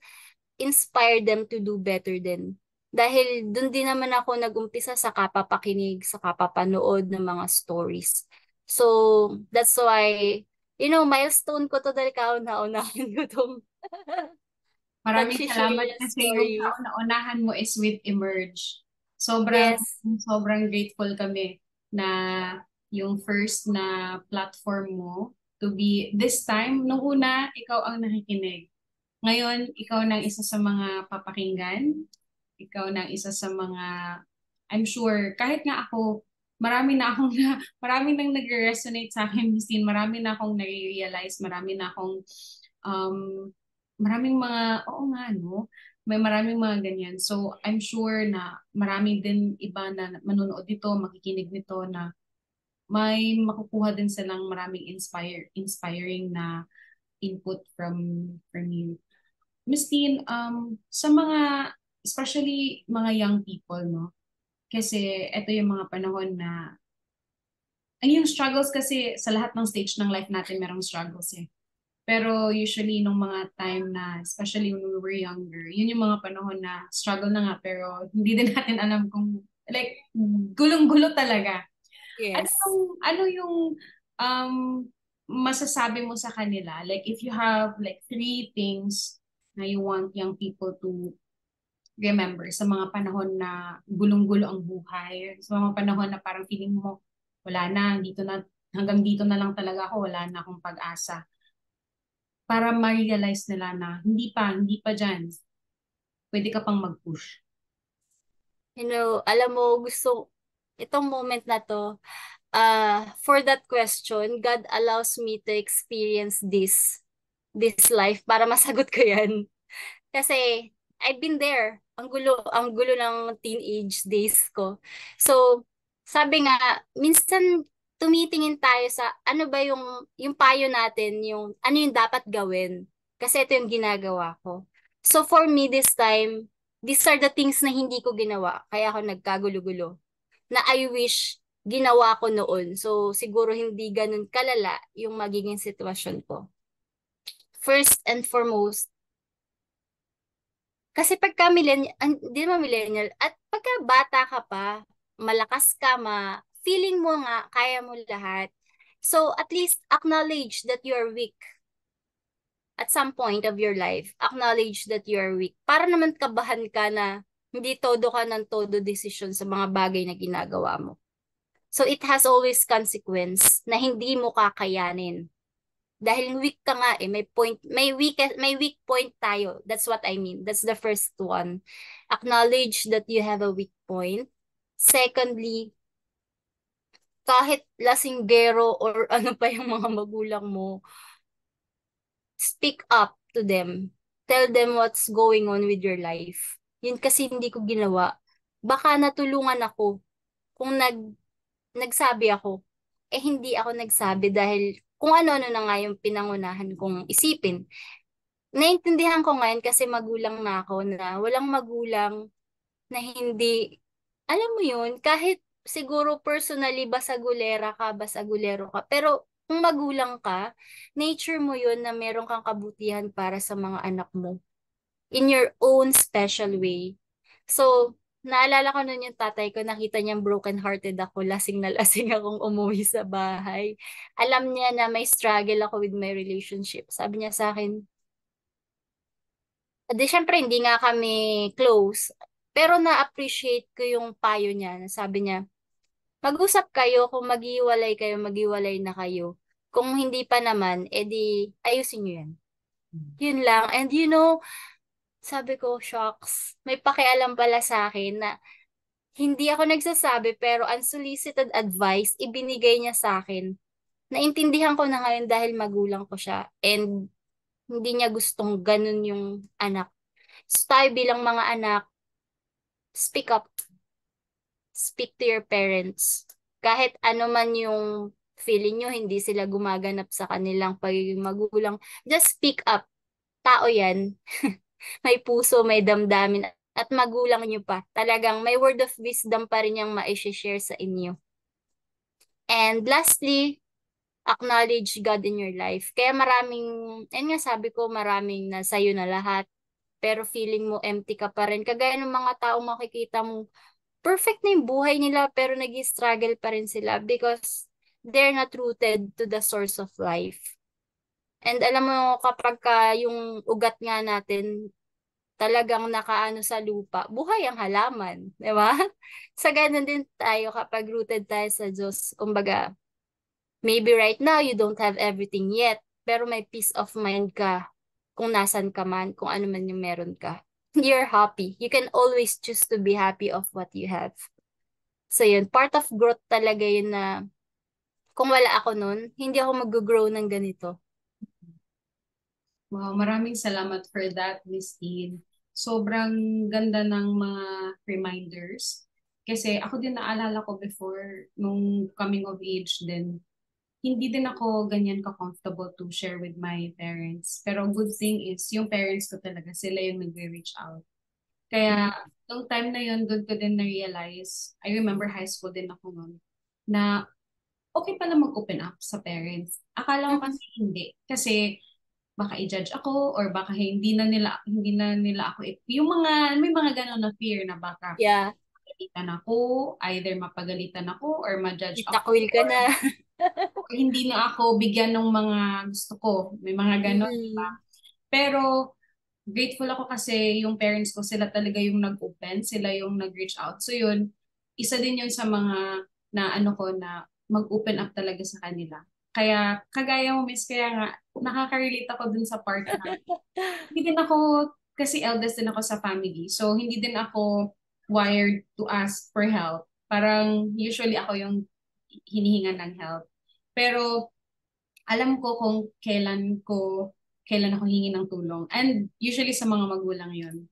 inspire them to do better din. Dahil dun din naman ako nag-umpisa sa kapapakinig, sa kapapanood ng mga stories. So, that's why, milestone ko to dahil kauna-unahan ko tong Maraming pag-share salamat ng kasi yung story. kauna-unahan mo is with Emerge. Sobrang, Yes. sobrang grateful kami na yung first na platform mo to be this time, nung una, ikaw ang nakikinig. Ngayon, ikaw na isa sa mga papakinggan, ikaw na isa sa mga I'm sure, kahit nga ako, marami nang nag-resonate sa akin, Christine, marami na akong nare-realize, marami na akong, um, maraming mga, oo nga, no? May maraming mga ganyan. So, I'm sure na marami din iba na manonood dito, makikinig nito na may makukuha din silang maraming inspiring na input from you. Miss Teen, sa mga, especially mga young people, no? Kasi ito yung mga panahon na, ang yung struggles kasi sa lahat ng stage ng life natin merong struggles eh. Pero usually nung mga time na, especially when we were younger, yun yung mga panahon na struggle na nga pero hindi din natin alam kung, like, gulong-gulo talaga. Yes. Ano yung um, masasabi mo sa kanila? Like if you have like three things na you want young people to remember sa mga panahon na gulong-gulo ang buhay, sa mga panahon na parang feeling mo, wala na, dito na, hanggang dito na lang talaga ako, wala na akong pag-asa. Para ma-realize nila na hindi pa dyan, pwede ka pang mag-push. Alam mo, itong moment na to, for that question, God allows me to experience this life para masagot ko yan. Kasi I've been there. Ang gulo ng teenage days ko. So, sabi nga, minsan tumitingin tayo sa ano ba yung payo natin, yung ano yung dapat gawin. Kasi ito yung ginagawa ko. So for me this time, these are the things na hindi ko ginawa. Kaya ako nagkagulo-gulo. Na I wish ginawa ko noon. So siguro hindi ganun kalala yung magiging sitwasyon ko. First and foremost, kasi pagka millennial, hindi naman millennial, at pagka bata ka pa, malakas ka, feeling mo nga, kaya mo lahat. So, at least acknowledge that you are weak at some point of your life. Acknowledge that you are weak. Para naman kabahan ka na hindi todo ka ng todo decision sa mga bagay na ginagawa mo. So, it has always consequence na hindi mo kakayanin. Dahil weak ka nga eh, may weak point tayo. That's what I mean. That's the first one. Acknowledge that you have a weak point. Secondly, kahit lasinggero or ano pa yung mga magulang mo, speak up to them. Tell them what's going on with your life. Yun kasi hindi ko ginawa. Baka natulungan ako kung nagsabi ako. Eh hindi ako nagsabi dahil kung ano-ano na nga yung pinangunahan kong isipin. Naintindihan ko ngayon kasi magulang na ako na walang magulang na hindi, alam mo yun, kahit siguro personally basagulero ka, pero kung magulang ka, nature mo yun na meron kang kabutihan para sa mga anak mo in your own special way. So, naalala ko nun yung tatay ko, nakita niyang broken-hearted ako, lasing na lasing akong umuwi sa bahay. Alam niya na may struggle ako with my relationship. Sabi niya sa akin, di syempre hindi nga kami close, pero na-appreciate ko yung payo niya. Sabi niya, mag-usap kayo, kung maghiwalay kayo, maghiwalay na kayo. Kung hindi pa naman, edi ayusin niyo yan. Yun lang. And sabi ko, shocks, may pakialam pala sa akin na hindi ako nagsasabi pero unsolicited advice ibinigay niya sa akin. Naintindihan ko na ngayon dahil magulang ko siya and hindi niya gustong ganun yung anak. So tayo bilang mga anak, speak up. Speak to your parents. Kahit ano man yung feeling nyo, hindi sila gumaganap sa kanilang pagiging magulang. Just speak up. Tao yan. May puso, may damdamin, at magulang nyo pa. Talagang may word of wisdom pa rin yung ma-share sa inyo. And lastly, acknowledge God in your life. Kaya nga sabi ko, maraming na sa'yo na lahat. Pero feeling mo empty ka pa rin. Kagaya ng mga taong makikita mo, perfect na yung buhay nila pero nag-struggle pa rin sila because they're not rooted to the source of life. And alam mo, kapag yung ugat nga natin talagang nakaano sa lupa, buhay ang halaman, di ba? Sa ganun din tayo kapag rooted tayo sa Diyos. Kumbaga, maybe right now you don't have everything yet, pero may peace of mind ka kung nasan ka man, kung ano man yung meron ka. You're happy. You can always choose to be happy of what you have. So yun, part of growth talaga yun na kung wala ako nun, hindi ako mag-grow ng ganito. Wow, maraming salamat for that, Miss Teen. Sobrang ganda ng mga reminders. Kasi ako din naalala ko before, nung coming of age din, hindi din ako ganyan ka-comfortable to share with my parents. Pero good thing is, yung parents ko talaga, sila yung nagre-reach out. Kaya, Mm. nung time na yun, doon ko din na-realize, I remember high school din ako noon, na okay pala mag-open up sa parents. Akala ko Mhm. kasi hindi. Kasi, baka i-judge ako or baka hindi na nila ako yung mga may mga ganon na fear na baka Yeah, mapagalitan ako, either mapagalitan ako or ma-judge ako itakwil ka na. or hindi na ako bigyan ng mga gusto ko. May mga ganon. Mm. Pero grateful ako kasi yung parents ko sila talaga yung nag-open, sila yung nag-reach out. So yun, isa din yun sa mga na ano ko na mag-open up talaga sa kanila. Kaya kagaya mo, Miss, kaya nga nakaka-relate ako dun sa part na hindi din ako, kasi eldest din ako sa family. So, hindi din ako wired to ask for help. Parang usually ako yung hinihingan ng help. Pero alam ko kung kailan ako hingi ng tulong. And usually sa mga magulang yun.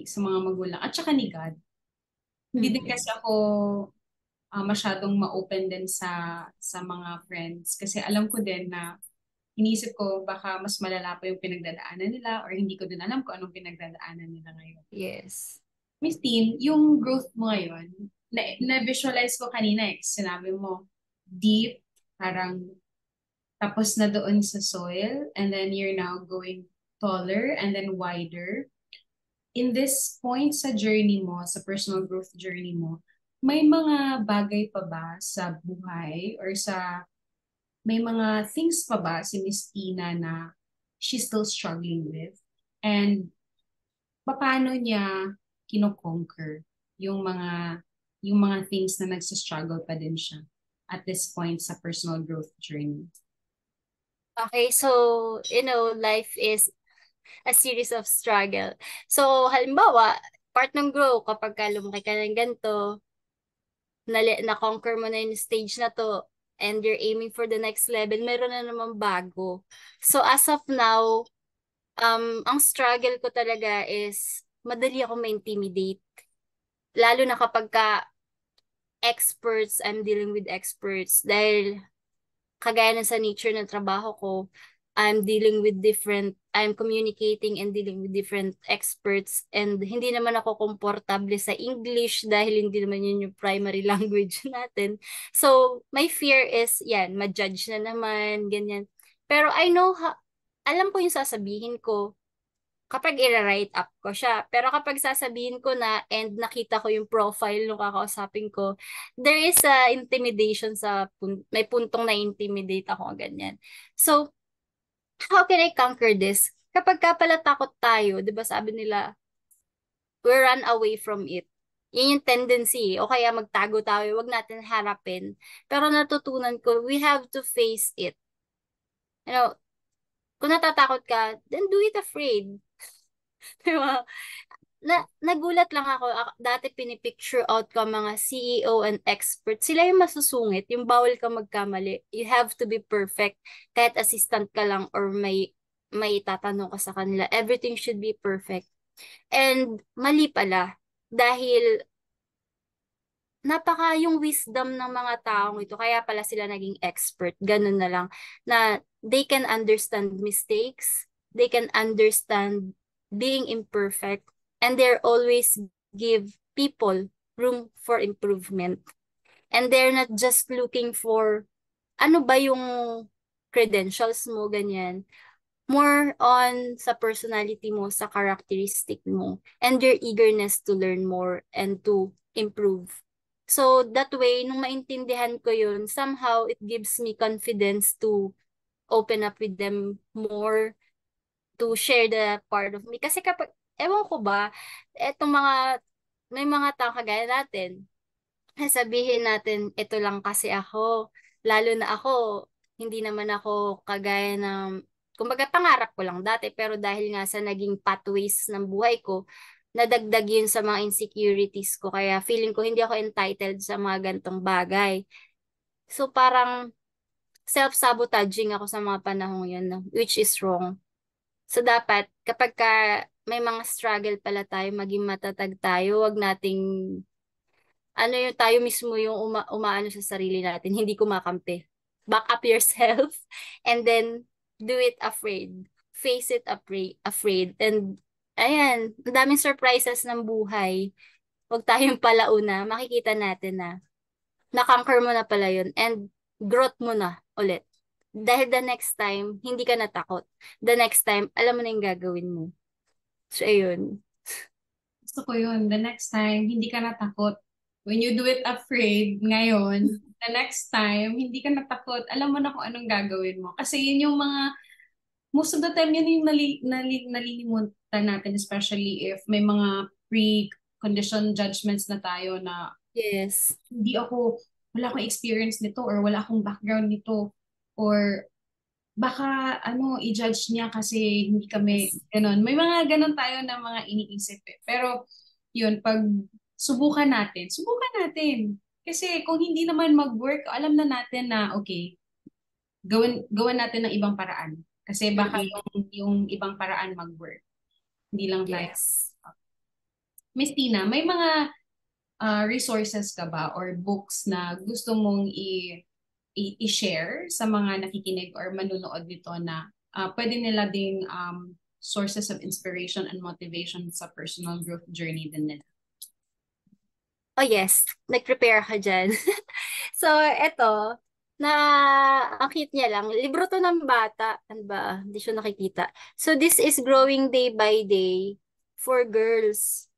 Sa mga magulang. At saka ni God. Hindi din Mm. kasi ako masyadong ma-open din sa mga friends. Kasi alam ko din na iniisip ko baka mas malala pa yung pinagdadaanan nila or hindi ko din alam kung anong pinagdadaanan nila ngayon. Yes. Miss Teen, yung growth mo ngayon, na-visualize ko kanina sinabi mo, deep, parang tapos na doon sa soil, and then you're now going taller and then wider. In this point sa journey mo, sa personal growth journey mo, may mga bagay pa ba sa buhay or may mga things pa ba si Miss Tina na she's still struggling with? And paano niya kino-conquer yung mga yung mga things na nagsa-struggle pa din siya at this point sa personal growth journey? Okay, so, life is a series of struggle. So, halimbawa, part ng grow, kapag ka lumaki ka ng ganito, na-conquer mo na yung stage na to, and you're aiming for the next level, meron na naman bago. So, as of now, ang struggle ko talaga is, madali ako ma-intimidate. Lalo na kapag ka experts, I'm dealing with experts. Dahil kagaya na sa nature ng trabaho ko, I'm communicating and dealing with different experts and hindi naman ako komportable sa English dahil hindi naman yun yung primary language natin. So, my fear is, yan, ma-judge na naman, ganyan. Pero alam ko yung sasabihin ko kapag i-write up ko siya. Pero kapag sasabihin ko na and nakita ko yung profile nung kakausapin ko, there is a intimidation may puntong na intimidate ako, ganyan. So, how can I conquer this? Kapag ka pala takot tayo, 'di ba sabi nila, we run away from it. Yun yung tendency. O kaya magtago tayo, wag natin harapin. Pero natutunan ko, we have to face it. You know, kung natatakot ka, then do it afraid. Di ba? Nagulat lang ako. Dati pinipicture out ko ang mga CEO and experts. Sila yung masusungit, yung bawal ka magkamali. You have to be perfect. Kahit assistant ka lang or may tatanong ka sa kanila. Everything should be perfect. And mali pala. Dahil yung wisdom ng mga taong ito, kaya pala sila naging expert. Ganun na lang. Na they can understand mistakes. They can understand being imperfect. And they're always give people room for improvement. And they're not just looking for ano ba yung credentials mo, ganyan. More on sa personality mo, sa characteristic mo, and your eagerness to learn more and to improve. So that way, nung maintindihan ko yun, somehow it gives me confidence to open up with them more, to share the part of me. Kasi ewan ko ba, may mga tao kagaya natin, sabihin natin, ito lang kasi ako. Lalo na ako, hindi naman ako kagaya ng, kumbaga pangarap ko lang dati, pero dahil nga sa naging pathways ng buhay ko, nadagdag yun sa mga insecurities ko. Kaya feeling ko hindi ako entitled sa mga gantong bagay. So parang self-sabotaging ako sa mga panahong yun, no? Which is wrong. So dapat kapag ka may mga struggle pala tayo, maging matatag tayo, wag nating ano yung tayo mismo yung umaano sa sarili natin, hindi kumakampi. Back up yourself and then do it afraid. Face it afraid. And ayan, ang daming surprises ng buhay. Huwag tayong palauna. Makikita natin na na-conquer mo na pala yun and growth mo na ulit. Dahil the next time, hindi ka natakot. The next time, alam mo na yung gagawin mo. So, ayun. Gusto ko yun. The next time, hindi ka natakot. When you do it afraid, ngayon, the next time, hindi ka natakot. Alam mo na kung anong gagawin mo. Kasi yun yung mga, most of the time, yun yung nalilimutan natin, especially if may mga pre-conditioned judgments na tayo na Yes. hindi ako, wala akong experience nito or wala akong background nito or baka i-judge niya kasi hindi kami Yes. ganon. May mga ganon tayo na mga iniisip eh. Pero yun, pag subukan natin. Kasi kung hindi naman mag-work, alam na natin na okay, gawin natin ng ibang paraan. Kasi baka Mm-mm. yung ibang paraan mag-work. Hindi lang tayo. Yes. Miss Tina, may mga resources ka ba or books na gusto mong i-share sa mga nakikinig or manunood nito na pwede nila ding sources of inspiration and motivation sa personal growth journey din nila. Oh yes, nag-prepare ka dyan. So, eto, na ang cute niya lang. Libro to ng bata. Ano ba? Hindi siya nakikita. So, this is Growing Day by Day for girls.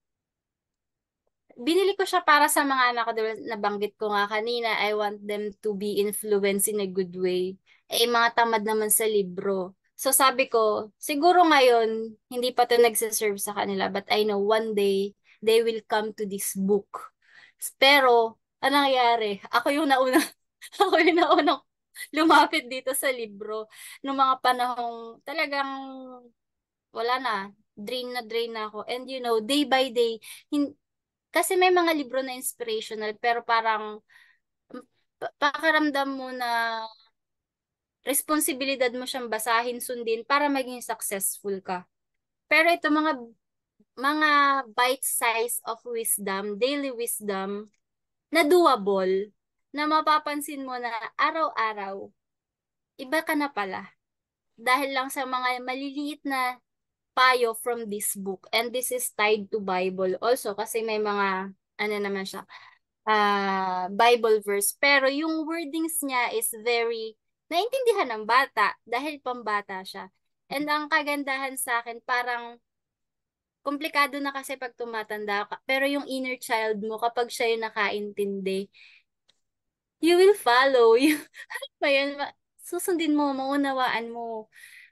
Binili ko siya para sa mga anak ko. Diba, nabanggit ko nga kanina, I want them to be influenced in a good way. Eh, mga tamad naman sa libro. So sabi ko, siguro ngayon, hindi pa to nagsiserve sa kanila, but I know one day, they will come to this book. Pero, anong nangyari? Ako yung nauna, ako yung naunang lumapit dito sa libro. Noong mga panahong talagang wala na drain na ako. And you know, day by day, kasi may mga libro na inspirational, pero parang pakaramdam mo na responsibilidad mo siyang basahin, sundin para maging successful ka. Pero ito mga bite size of wisdom, daily wisdom na doable, na mapapansin mo na araw-araw, iba ka na pala. Dahil lang sa mga maliliit na payo from this book. And this is tied to Bible also kasi may mga ano naman siya, Bible verse. Pero yung wordings niya is very naintindihan ng bata dahil pambata siya. And ang kagandahan sa akin, parang komplikado na kasi pag tumatanda ka. Pero yung inner child mo, kapag siya yung nakaintindi, you will follow. Ayun, susundin mo, maunawaan mo.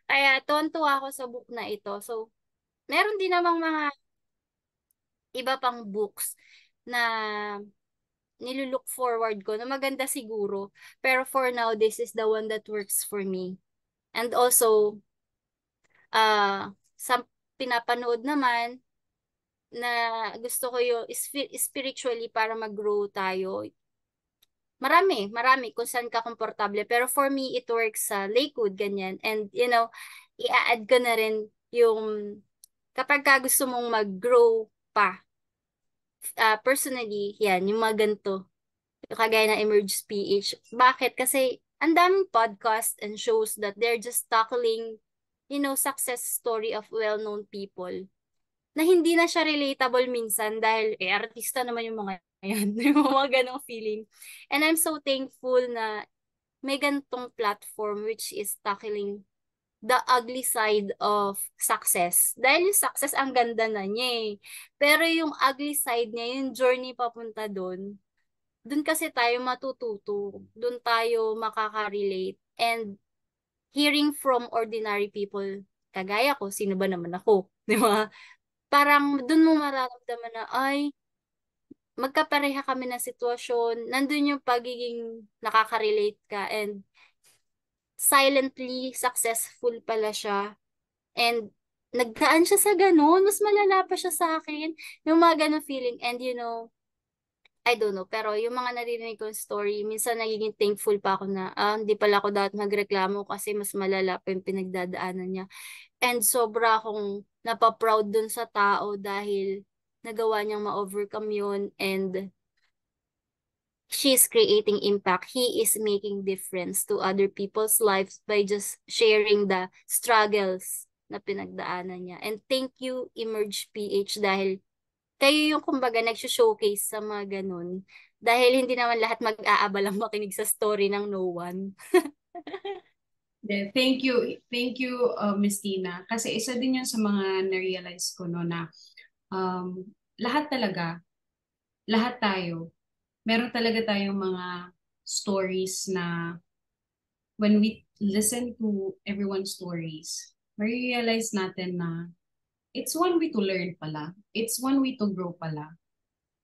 Kaya tuwan-tuwa ako sa book na ito. So, meron din namang mga iba pang books na nilulook forward ko na maganda siguro. Pero for now, this is the one that works for me. And also, sa pinapanood naman na gusto ko yung spiritually para mag-grow tayo. Marami kung saan ka komportable. Pero for me, it works sa Lakewood, ganyan. And, you know, i-add ko na rin yung kapag ka gusto mong mag-grow pa, personally, yan, yung mga ganito, yung kagaya ng Emerge PH. Bakit? Kasi ang daming podcast and shows that they're just tackling, you know, success story of well-known people na hindi na siya relatable minsan dahil artista naman yung mga yan, yung mga ganong feeling. And I'm so thankful na may ganitong platform which is tackling the ugly side of success. Dahil yung success, ang ganda na niya eh. Pero yung ugly side niya, yung journey papunta doon kasi tayo matututo. Doon tayo makaka-relate. And hearing from ordinary people, kagaya ko, sino ba naman ako? Di ba? Parang doon mo mararamdaman na, ay, magkapareha kami ng sitwasyon. Nandun yung pagiging nakaka-relate ka and silently successful pala siya. And nagdaan siya sa ganun, mas malala pa siya sa akin. Yung mga ganun feeling. And I don't know, pero yung mga naririnig kong story, minsan nagiging thankful pa ako na, hindi pala ako dapat magreklamo kasi mas malala pa yung pinagdadaanan niya. And sobra akong napaproud dun sa tao dahil nagawa niyang ma-overcome yun and she's creating impact. He is making difference to other people's lives by just sharing the struggles na pinagdaanan niya. And thank you, Emerge PH, dahil kayo yung kumbaga nag-showcase sa mga ganun. Dahil hindi naman lahat mag-aabalang makinig sa story ng no one. Thank you, Miss Tina. Kasi isa din yun sa mga na-realize ko no na um, lahat talaga, lahat tayo, meron talaga tayong mga stories na when we listen to everyone's stories, ma-realize natin na it's one way to learn pala. It's one way to grow pala.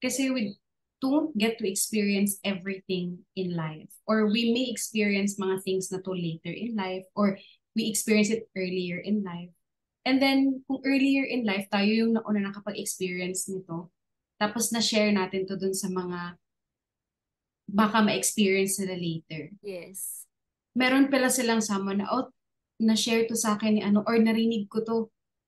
Kasi we don't get to experience everything in life. Or we may experience mga things na to later in life. Or we experience it earlier in life. And then, kung earlier in life, tayo yung nauna nakapag-experience nito. Tapos na-share natin to dun sa mga baka ma-experience nila later. Yes. Meron pala silang someone na, oh, na-share to sa akin ni ano, or narinig ko to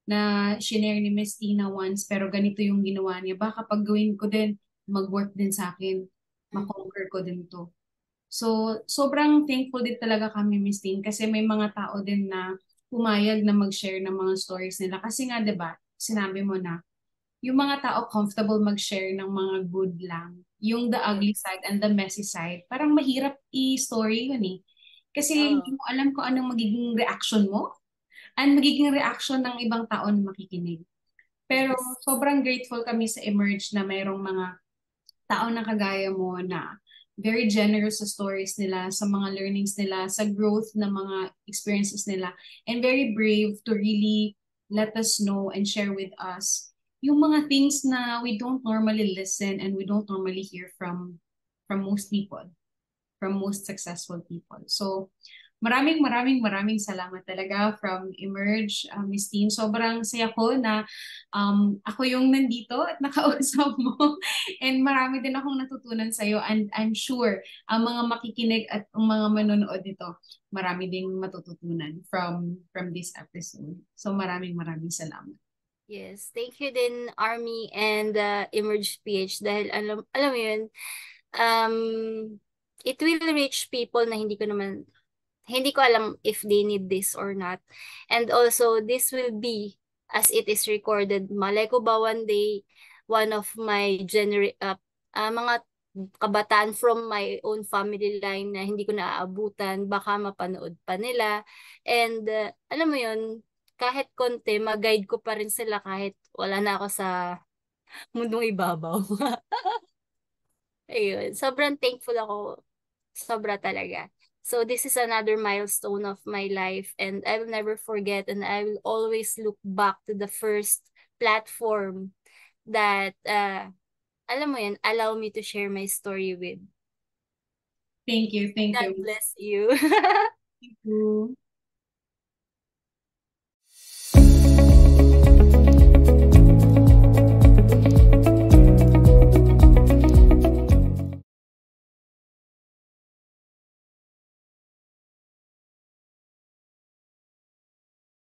na shinare ni Miss Tina once, pero ganito yung ginawa niya. Baka pag gawin ko din, mag-work din sa akin, Mhm. makonquer ko din to. So, sobrang thankful din talaga kami, Miss Tin, kasi may mga tao din na pumayag na mag-share ng mga stories nila. Kasi nga, di ba, sinabi mo na, yung mga tao comfortable mag-share ng mga good lang. Yung the ugly Yes. side and the messy side, parang mahirap i-story yun eh. Kasi hindi Oh, mo alam kung anong magiging reaction mo and magiging reaction ng ibang tao na makikinig. Pero yes. sobrang grateful kami sa Emerge na mayroong mga tao na kagaya mo na very generous sa stories nila, sa mga learnings nila, sa growth ng mga experiences nila, and very brave to really let us know and share with us yung mga things na we don't normally listen and we don't normally hear from most people, from most successful people. So, maraming salamat talaga from Emerge, Miss Teen. Sobrang saya ko na ako yung nandito at nakausap mo. And marami din akong natutunan sa'yo. And I'm sure ang mga makikinig at ang mga manonood nito, marami ding matututunan from this episode. So maraming salamat. Yes. Thank you din, Army and Emerge PH dahil alam mo yun, um, it will reach people na hindi ko alam if they need this or not. And also, this will be as it is recorded. Malay ko ba one day, one of my mga kabataan from my own family line na hindi ko naaabutan, baka mapanood pa nila. And alam mo yun, kahit konti, mag-guide ko pa rin sila kahit wala na ako sa mundong ibabaw. Ayun, sobrang thankful ako. Sobra talaga. So this is another milestone of my life and I will never forget and I will always look back to the first platform that alam mo yun, allow me to share my story with. Thank you, thank God you. bless you. Thank you.